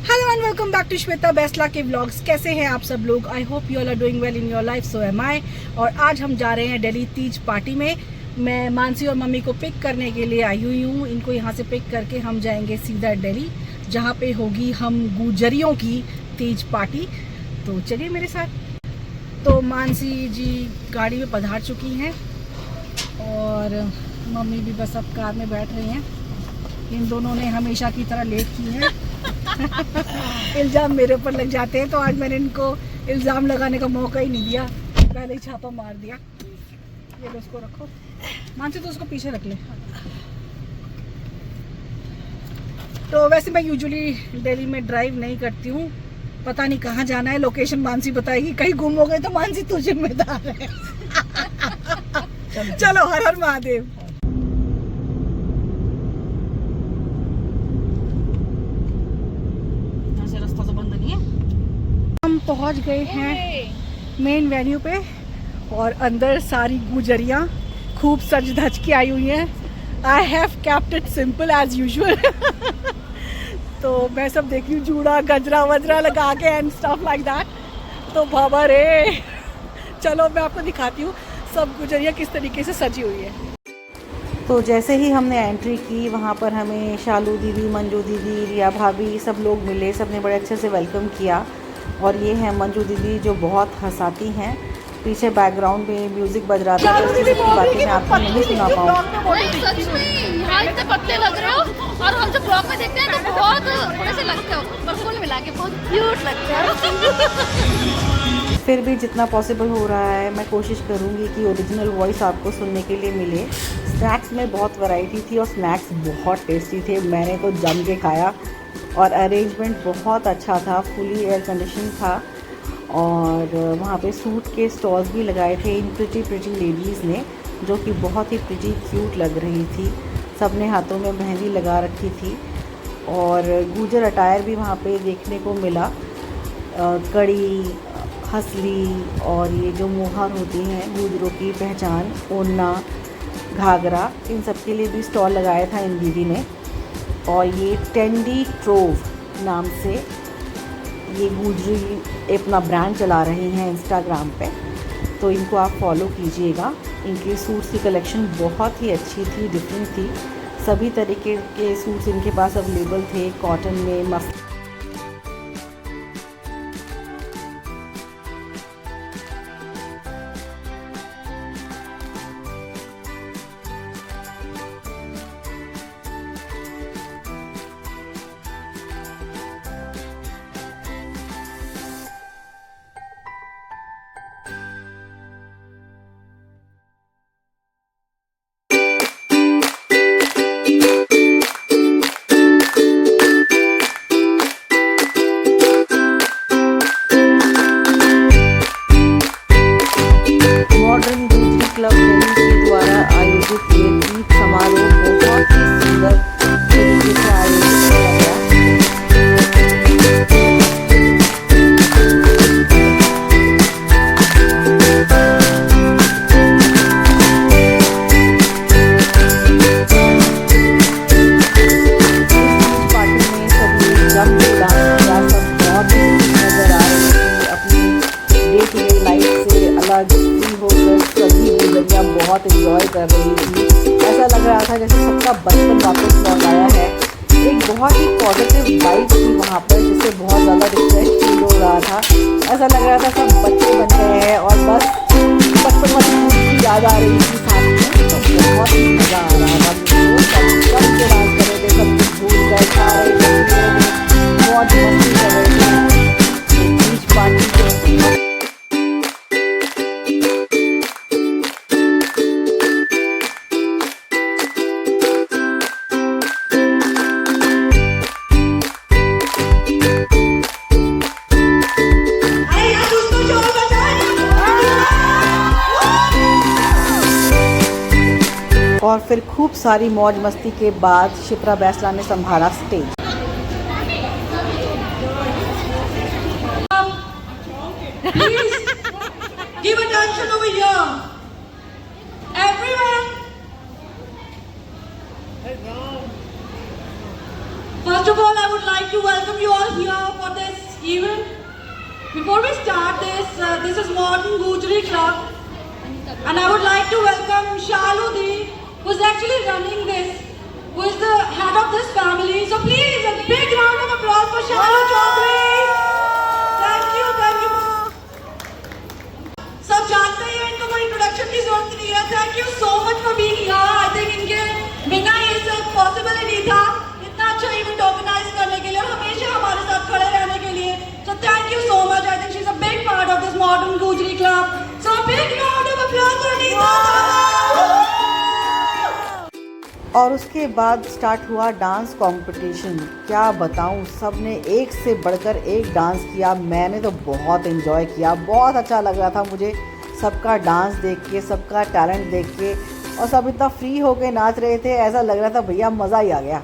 Hello and welcome back to Shweta Baisla के vlogs. कैसे हैं आप सब लोग? I hope you all are doing well in your life, so am I. और आज हम जा रहे हैं दिल्ली तीज पार्टी में। मैं मानसी और मम्मी को पिक करने के लिए आई हुई हूँ। इनको यहाँ से पिक करके हम जाएंगे सीधा दिल्ली, जहाँ पे होगी हम गुजरियों की तीज पार्टी। तो चलिए मेरे साथ। तो मानसी जी गाड़ी में पधार चुकी हैं और मम्मी भी बस अब कार में बैठ रही हैं। इन दोनों ने हमेशा की तरह लेट की है। इल्ज़ाम मेरे ऊपर लग जाते हैं, तो आज मैंने इनको इल्ज़ाम लगाने का मौका ही नहीं दिया, पहले ही छापा मार दिया। ये लो, उसको रखो। मानसी तो उसको पीछे रख ले। तो वैसे मैं यूजुअली दिल्ली में ड्राइव नहीं करती हूँ। पता नहीं कहाँ जाना है, लोकेशन मानसी बताएगी। कहीं गुम हो गए तो मानसी तू जिम्मेदार है। चलो हर हर महादेव। हम पहुंच गए हैं मेन वेन्यू पे और अंदर सारी गुजरियाँ खूब सज धज के आई हुई हैं। I have kept it simple as usual. तो मैं सब देख रही हूँ जूड़ा गजरा वजरा लगा के एंड स्टफ लाइक दैट। तो बाबा रे, चलो मैं आपको दिखाती हूँ सब गुजरियाँ किस तरीके से सजी हुई है। तो जैसे ही हमने एंट्री की, वहाँ पर हमें शालू दीदी, मंजू दीदी, रिया भाभी सब लोग मिले। सब ने बड़े अच्छे से वेलकम किया। और ये है मंजू दीदी जो बहुत हंसाती हैं। पीछे बैकग्राउंड में म्यूजिक बज रहा था, तो इसकी बातें मैं आपको नहीं सुना पाऊँ। सच में यहाँ इतने पतले लग रहे हो और हम जब ब्लॉग में देखते हैं तो बहुत थोड़े से लगते हो, पर कुल मिला के बहुत क्यूट लगते हो। फिर भी जितना पॉसिबल हो रहा है मैं कोशिश करूँगी कि ओरिजिनल वॉइस आपको सुनने के लिए मिले। स्नैक्स में बहुत वैरायटी थी और स्नैक्स बहुत टेस्टी थे। मैंने तो जम के खाया और अरेंजमेंट बहुत अच्छा था, फुली एयर कंडीशन था। और वहाँ पे सूट के स्टॉल्स भी लगाए थे इन प्रिटी लेडीज़ ने, जो कि बहुत ही प्रिटी क्यूट लग रही थी। सब ने हाथों में मेहंदी लगा रखी थी और गुजर अटायर भी वहाँ पे देखने को मिला। कड़ी, हसली और ये जो मुहार होती हैं गुजरों की पहचान, ओढ़ना, घाघरा, इन सब के लिए भी स्टॉल लगाया था इन दीदी ने। और ये टेंडी ट्रोव नाम से ये गुजरी अपना ब्रांड चला रही हैं इंस्टाग्राम पे, तो इनको आप फॉलो कीजिएगा। इनके सूट्स की कलेक्शन बहुत ही अच्छी थी, डिफरेंट थी। सभी तरीके के सूट्स इनके पास अवेलेबल थे, कॉटन में, मफ मॉडर्न गुजरी क्लब दिल्ली के द्वारा आयोजित ये तीज समारोह बहुत ही सुंदर तरीके से आयोजित किया गया। पार्टी में सभी जम के डांस किया, सब बहुत ही नजर आ रही थी। अपनी डे टू डे लाइफ से अलग होकर सभी गुजरियाँ बहुत एंजॉय कर रही थी। ऐसा लग रहा था जैसे सबका बचपन वापस लौट आया है। एक बहुत ही पॉजिटिव वाइब थी वहाँ पर, जिससे बहुत ज़्यादा रिफ्रेश फील हो रहा था। ऐसा लग रहा था सब बच्चे बन गए हैं और बस बचपन वाली याद आ रही थी साथ में। तो बहुत ही मज़ा आ रहा था मुझको। सब जम के डांस कर रहे थे, सब कुछ भूल गए, सारे बहुत मस्ती कर रहे थे बीच पार्टी के। और फिर खूब सारी मौज मस्ती के बाद शिप्रा बैसला ने संभाला stage. Give attention over here. Everyone. First of all, I would like to welcome you all here. here for this event. Before we start this is Modern Gujari Club, and I would like to welcome Shalu Di, who is actually running this, who is the head of this family. So please, a big round of applause for Shalu Chaudhary. Thank you, thank you. सब जानते हैं इनको कोई introduction की जरूरत नहीं है. Thank you so much for being here. I think इनके बिना ये सब पॉसिबल ही नहीं था इतना अच्छा इवेंट ऑर्गेनाइज करने के लिए और हमेशा हमारे साथ खड़े रहने के लिए. So thank you so much. I think she's a big part of this Modern Gujari Club. So a big round of applause for Anita. और उसके बाद स्टार्ट हुआ डांस कंपटीशन. क्या बताऊं, सब ने एक से बढ़कर एक डांस किया. मैंने तो बहुत एंजॉय किया, बहुत अच्छा लग रहा था मुझे सबका डांस देख के, सबका टैलेंट देख के. और सब इतना फ्री होके नाच रहे थे, ऐसा लग रहा था भैया मज़ा ही आ गया.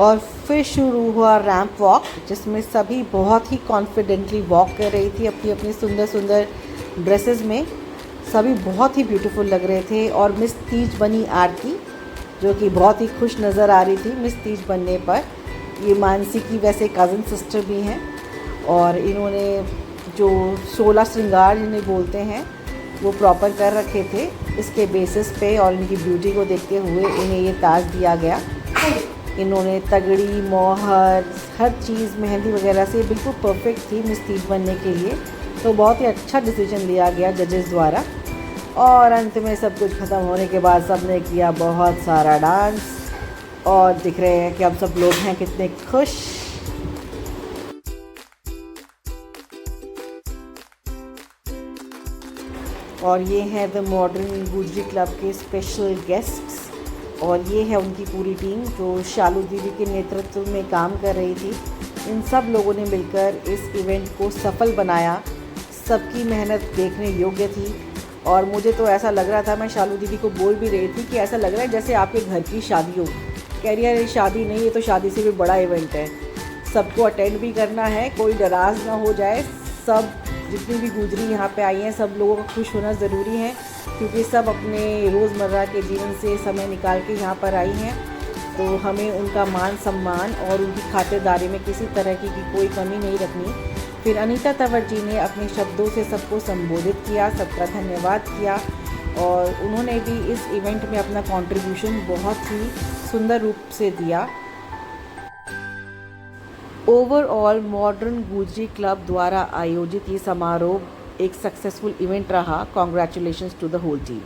और फिर शुरू हुआ रैंप वॉक, जिसमें सभी बहुत ही कॉन्फिडेंटली वॉक कर रही थी अपनी अपनी सुंदर सुंदर ड्रेसेस में। सभी बहुत ही ब्यूटीफुल लग रहे थे। और मिस तीज बनी आरती, जो कि बहुत ही खुश नज़र आ रही थी मिस तीज बनने पर। ये मानसी की वैसे कज़न सिस्टर भी हैं, और इन्होंने जो 16 श्रृंगार जिन्हें बोलते हैं वो प्रॉपर कर रखे थे इसके बेसिस पे, और इनकी ब्यूटी को देखते हुए इन्हें ये ताज दिया गया। इन्होंने तगड़ी, मोहर, हर चीज़ मेहंदी वगैरह से बिल्कुल परफेक्ट थी मिस तीज बनने के लिए। तो बहुत ही अच्छा डिसीजन लिया गया जजेस द्वारा। और अंत में सब कुछ ख़त्म होने के बाद सब ने किया बहुत सारा डांस, और दिख रहे हैं कि अब सब लोग हैं कितने खुश। और ये हैं द मॉडर्न गुजरी क्लब के स्पेशल गेस्ट्स, और ये है उनकी पूरी टीम जो शालू दीदी के नेतृत्व में काम कर रही थी। इन सब लोगों ने मिलकर इस इवेंट को सफल बनाया। सबकी मेहनत देखने योग्य थी, और मुझे तो ऐसा लग रहा था, मैं शालू दीदी को बोल भी रही थी कि ऐसा लग रहा है जैसे आपके घर की शादी हो। कह रही है ये शादी नहीं, ये तो शादी से भी बड़ा इवेंट है, सबको अटेंड भी करना है, कोई नाराज़ ना हो जाए। सब जितनी भी गुजरी यहाँ पे आई हैं सब लोगों का खुश होना ज़रूरी है, क्योंकि सब अपने रोज़मर्रा के जीवन से समय निकाल के यहाँ पर आई हैं। तो हमें उनका मान सम्मान और उनकी खातिरदारी में किसी तरह की कोई कमी नहीं रखनी। फिर अनीता तंवर जी ने अपने शब्दों से सबको संबोधित किया, सबका धन्यवाद किया, और उन्होंने भी इस इवेंट में अपना कंट्रीब्यूशन बहुत ही सुंदर रूप से दिया। ओवरऑल मॉडर्न गुजरी क्लब द्वारा आयोजित ये समारोह एक सक्सेसफुल इवेंट रहा। Congratulations to the whole team.